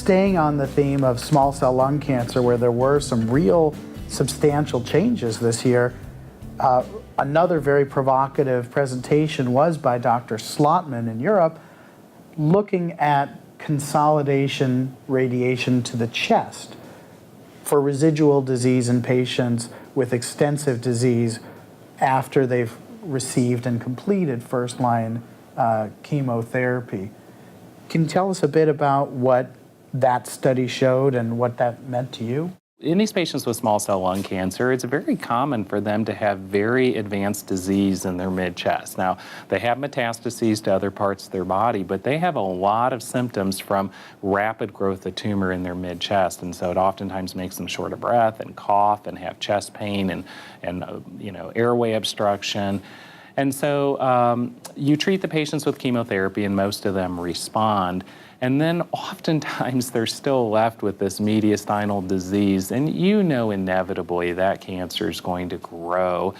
staying on the theme of small cell lung cancer, where there were some real substantial changes this year, another very provocative presentation was by Dr. Slotman in Europe, looking at consolidation radiation to the chest for residual disease in patients with extensive disease after they've received and completed first-line chemotherapy. Can you tell us a bit about what that study showed and what that meant to you? In these patients with small cell lung cancer, it's very common for them to have very advanced disease in their mid-chest. Now, they have metastases to other parts of their body, but they have a lot of symptoms from rapid growth of tumor in their mid-chest, and so it oftentimes makes them short of breath and cough and have chest pain and airway obstruction. And so you treat the patients with chemotherapy, and most of them respond. And then oftentimes they're still left with this mediastinal disease, and inevitably that cancer is going to grow,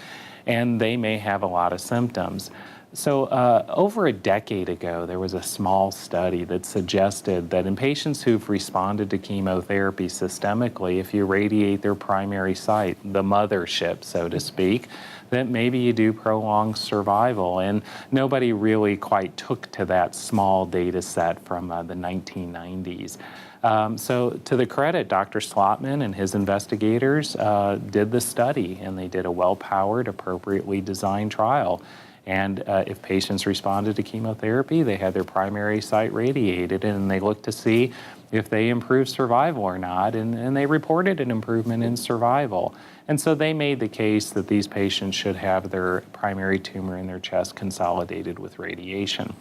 and they may have a lot of symptoms. So over a decade ago, there was a small study that suggested that in patients who've responded to chemotherapy systemically, if you radiate their primary site, the mothership, so to speak, that maybe you do prolong survival. And nobody really quite took to that small data set from the 1990s. So to the credit, Dr. Slotman and his investigators did the study, and they did a well-powered, appropriately designed trial. And if patients responded to chemotherapy, they had their primary site radiated, and they looked to see if they improved survival or not, and they reported an improvement in survival. And so they made the case that these patients should have their primary tumor in their chest consolidated with radiation.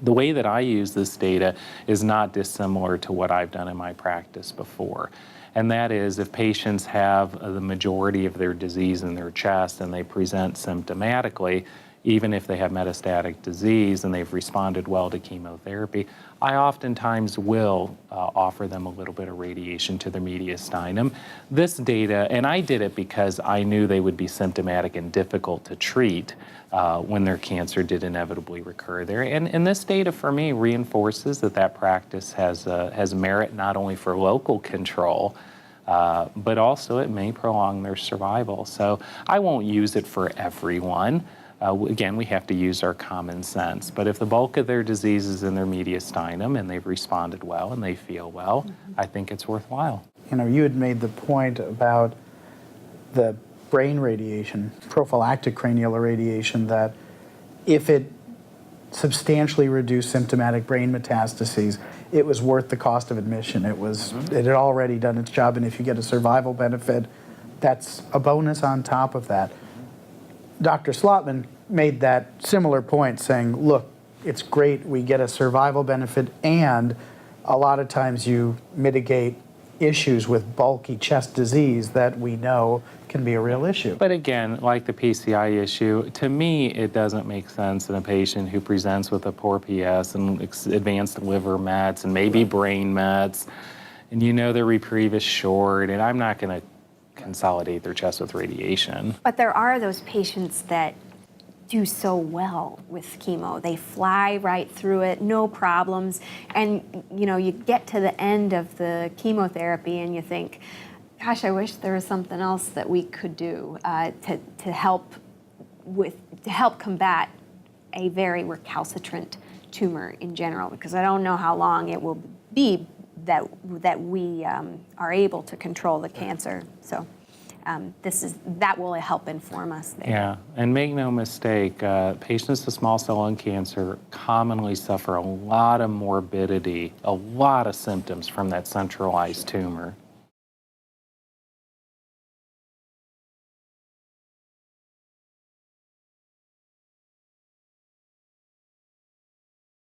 The way that I use this data is not dissimilar to what I've done in my practice before. And that is, if patients have the majority of their disease in their chest and they present symptomatically, even if they have metastatic disease and they've responded well to chemotherapy, I oftentimes will offer them a little bit of radiation to their mediastinum. This data, and I did it because I knew they would be symptomatic and difficult to treat when their cancer did inevitably recur there. And this data for me reinforces that practice has merit not only for local control, but also it may prolong their survival. So I won't use it for everyone. Again, we have to use our common sense. But if the bulk of their disease is in their mediastinum and they've responded well and they feel well, I think it's worthwhile. You had made the point about the brain radiation, prophylactic cranial irradiation, that if it substantially reduced symptomatic brain metastases, it was worth the cost of admission. It had already done its job, and if you get a survival benefit, that's a bonus on top of that. Dr. Slotman made that similar point, saying, look, it's great, we get a survival benefit, and a lot of times you mitigate issues with bulky chest disease that we know can be a real issue. But again, like the PCI issue, to me, it doesn't make sense in a patient who presents with a poor PS and advanced liver mets and maybe brain mets, and their reprieve is short, and I'm not going to consolidate their chest with radiation. But there are those patients that do so well with chemo. They fly right through it, no problems. And you get to the end of the chemotherapy and you think, gosh, I wish there was something else that we could do to help combat a very recalcitrant tumor in general, because I don't know how long it will be that we are able to control the cancer. So that will help inform us there. Yeah, and make no mistake, patients with small cell lung cancer commonly suffer a lot of morbidity, a lot of symptoms from that centralized tumor.